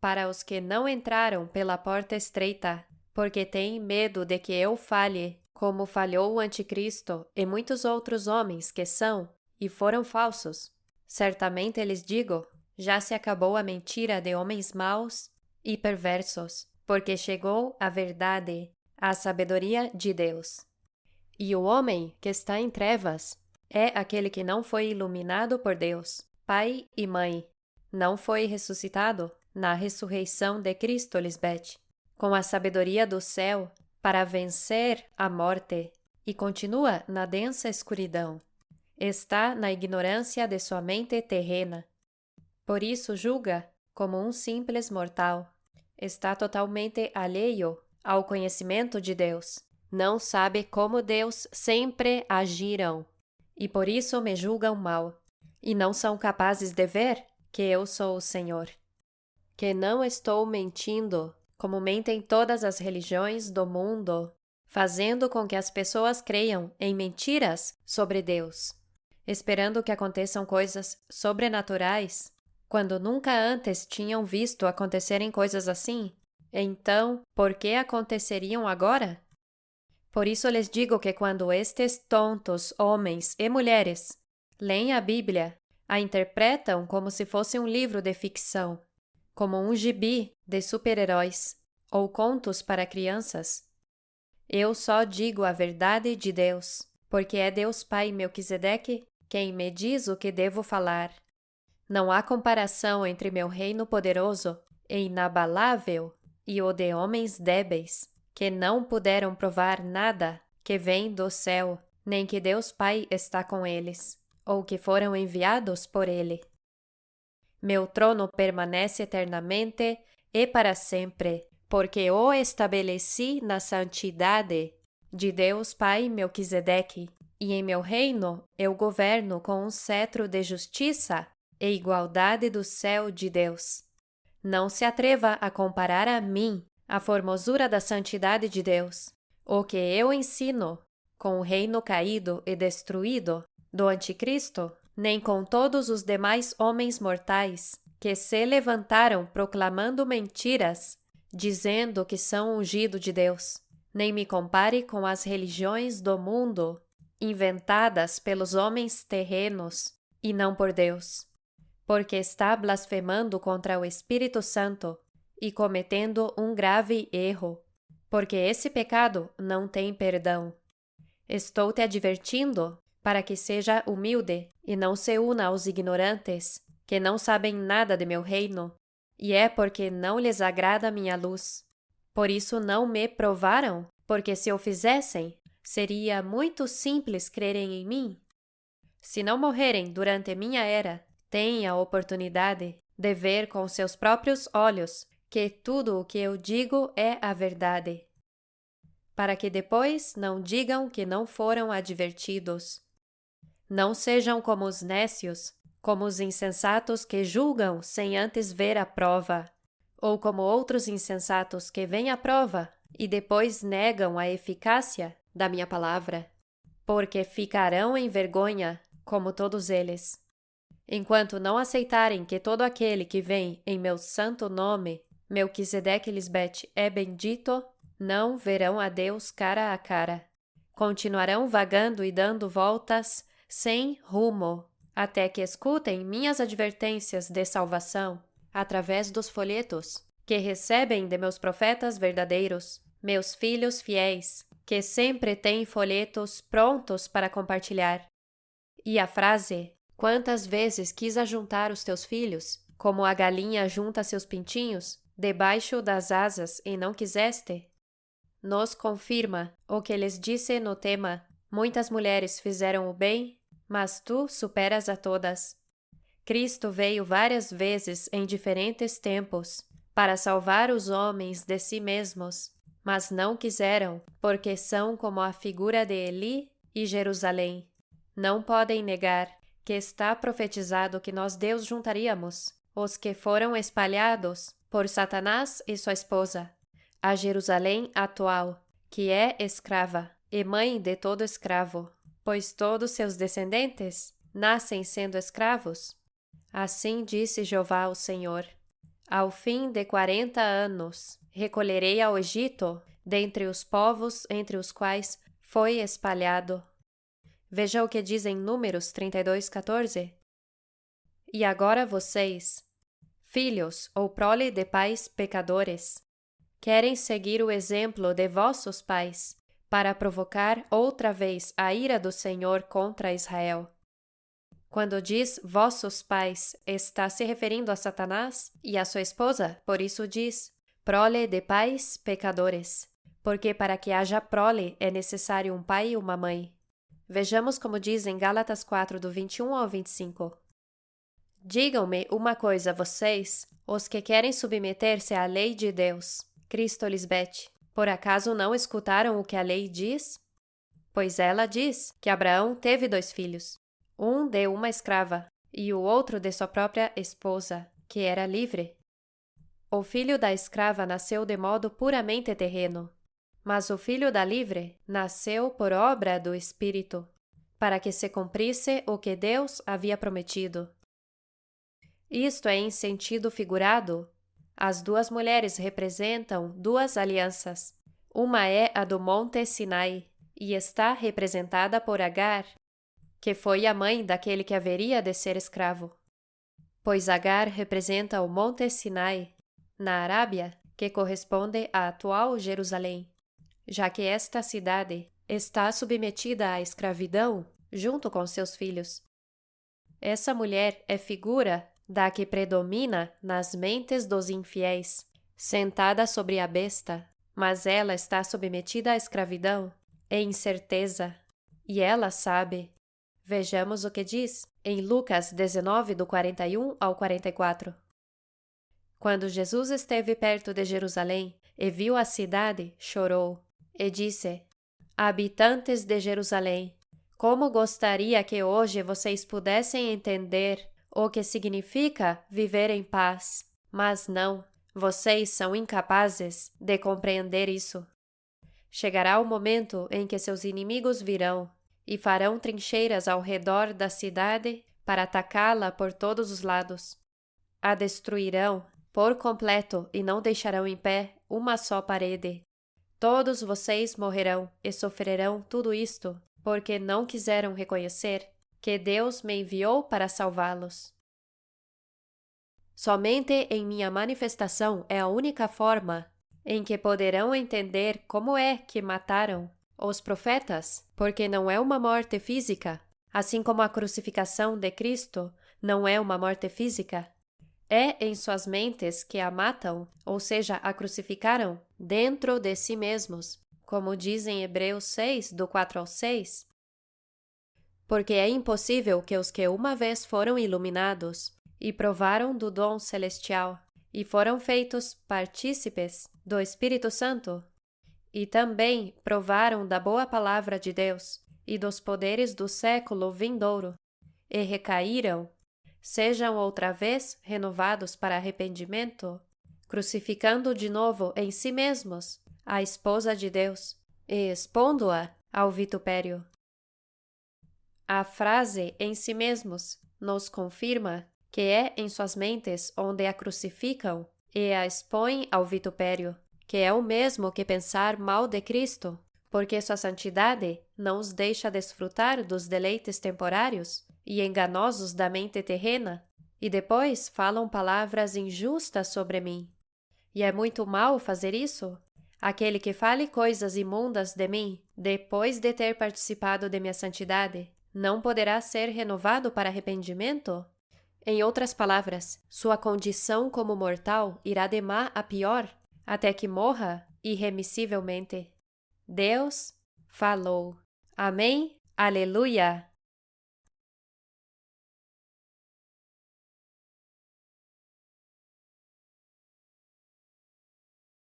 para os que não entraram pela porta estreita, porque têm medo de que eu falhe, como falhou o Anticristo e muitos outros homens que são e foram falsos. Certamente lhes digo, já se acabou a mentira de homens maus e perversos, porque chegou a verdade, a sabedoria de Deus. E o homem que está em trevas é aquele que não foi iluminado por Deus, pai e mãe. Não foi ressuscitado na ressurreição de Cristo, Lisbeth, com a sabedoria do céu para vencer a morte, e continua na densa escuridão. Está na ignorância de sua mente terrena. Por isso julga como um simples mortal. Está totalmente alheio ao conhecimento de Deus. Não sabe como Deus sempre agiram, e por isso me julgam mal, e não são capazes de ver que eu sou o Senhor. Que não estou mentindo, como mentem todas as religiões do mundo, fazendo com que as pessoas creiam em mentiras sobre Deus, esperando que aconteçam coisas sobrenaturais, quando nunca antes tinham visto acontecerem coisas assim. Então, por que aconteceriam agora? Por isso lhes digo que quando estes tontos homens e mulheres leem a Bíblia, a interpretam como se fosse um livro de ficção, como um gibi de super-heróis ou contos para crianças. Eu só digo a verdade de Deus, porque é Deus Pai Melquisedeque quem me diz o que devo falar. Não há comparação entre meu reino poderoso e inabalável e o de homens débeis, que não puderam provar nada que vem do céu, nem que Deus Pai está com eles, ou que foram enviados por Ele. Meu trono permanece eternamente e para sempre, porque o estabeleci na santidade de Deus Pai Melquisedeque, e em meu reino eu governo com um cetro de justiça e igualdade do céu de Deus. Não se atreva a comparar a mim a formosura da santidade de Deus, o que eu ensino, com o reino caído e destruído do Anticristo, nem com todos os demais homens mortais que se levantaram proclamando mentiras, dizendo que são ungido de Deus. Nem me compare com as religiões do mundo, inventadas pelos homens terrenos e não por Deus, porque está blasfemando contra o Espírito Santo e cometendo um grave erro, porque esse pecado não tem perdão. Estou te advertindo para que seja humilde e não se una aos ignorantes, que não sabem nada de meu reino, e é porque não lhes agrada minha luz. Por isso não me provaram, porque se o fizessem, seria muito simples crerem em mim. Se não morrerem durante minha era, têm a oportunidade de ver com seus próprios olhos que tudo o que eu digo é a verdade, para que depois não digam que não foram advertidos. Não sejam como os nécios, como os insensatos que julgam sem antes ver a prova, ou como outros insensatos que veem a prova e depois negam a eficácia da minha palavra, porque ficarão em vergonha, como todos eles. Enquanto não aceitarem que todo aquele que vem em meu santo nome, Melquisedeque Lisbeth, é bendito, não verão a Deus cara a cara. Continuarão vagando e dando voltas sem rumo, até que escutem minhas advertências de salvação através dos folhetos que recebem de meus profetas verdadeiros, meus filhos fiéis, que sempre têm folhetos prontos para compartilhar. E a frase: quantas vezes quis ajuntar os teus filhos, como a galinha junta seus pintinhos, debaixo das asas e não quiseste? Nos confirma o que lhes disse no tema: muitas mulheres fizeram o bem, mas tu superas a todas. Cristo veio várias vezes em diferentes tempos para salvar os homens de si mesmos, mas não quiseram, porque são como a figura de Eli e Jerusalém. Não podem negar que está profetizado que nós Deus juntaríamos os que foram espalhados por Satanás e sua esposa, a Jerusalém atual, que é escrava e mãe de todo escravo, pois todos seus descendentes nascem sendo escravos. Assim disse Jeová o Senhor: Ao fim de 40 anos, recolherei ao Egito, dentre os povos entre os quais foi espalhado. Veja o que diz em Números 32:14. E agora vocês, filhos ou prole de pais pecadores, querem seguir o exemplo de vossos pais, para provocar outra vez a ira do Senhor contra Israel. Quando diz vossos pais, está se referindo a Satanás e a sua esposa, por isso diz prole de pais pecadores, porque para que haja prole é necessário um pai e uma mãe. Vejamos como diz em Gálatas 4, do 21 ao 25. Digam-me uma coisa, vocês, os que querem submeter-se à lei de Deus. Cristo lhes bete. Por acaso não escutaram o que a lei diz? Pois ela diz que Abraão teve 2 filhos, um de uma escrava e o outro de sua própria esposa, que era livre. O filho da escrava nasceu de modo puramente terreno, mas o filho da livre nasceu por obra do Espírito, para que se cumprisse o que Deus havia prometido. Isto é em sentido figurado. As 2 mulheres representam 2 alianças. Uma é a do Monte Sinai e está representada por Agar, que foi a mãe daquele que haveria de ser escravo. Pois Agar representa o Monte Sinai, na Arábia, que corresponde à atual Jerusalém, já que esta cidade está submetida à escravidão junto com seus filhos. Essa mulher é figura da que predomina nas mentes dos infiéis, sentada sobre a besta, mas ela está submetida à escravidão e incerteza, e ela sabe. Vejamos o que diz em Lucas 19, do 41 ao 44. Quando Jesus esteve perto de Jerusalém e viu a cidade, chorou e disse: Habitantes de Jerusalém, como gostaria que hoje vocês pudessem entender o que significa viver em paz, mas não, vocês são incapazes de compreender isso. Chegará o momento em que seus inimigos virão e farão trincheiras ao redor da cidade para atacá-la por todos os lados. A destruirão por completo e não deixarão em pé uma só parede. Todos vocês morrerão e sofrerão tudo isto, porque não quiseram reconhecer que Deus me enviou para salvá-los. Somente em minha manifestação é a única forma em que poderão entender como é que mataram os profetas, porque não é uma morte física, assim como a crucificação de Cristo não é uma morte física. É em suas mentes que a matam, ou seja, a crucificaram, dentro de si mesmos, como diz em Hebreus 6, do 4 ao 6. Porque é impossível que os que uma vez foram iluminados e provaram do dom celestial e foram feitos partícipes do Espírito Santo e também provaram da boa palavra de Deus e dos poderes do século vindouro e recaíram, sejam outra vez renovados para arrependimento, crucificando de novo em si mesmos a esposa de Deus e expondo-a ao vitupério. A frase em si mesmos nos confirma que é em suas mentes onde a crucificam e a expõem ao vitupério, que é o mesmo que pensar mal de Cristo, porque sua santidade não os deixa desfrutar dos deleites temporários e enganosos da mente terrena, e depois falam palavras injustas sobre mim. E é muito mal fazer isso? Aquele que fale coisas imundas de mim, depois de ter participado de minha santidade, não poderá ser renovado para arrependimento? Em outras palavras, sua condição como mortal irá de má a pior, até que morra irremissivelmente. Deus falou. Amém? Aleluia!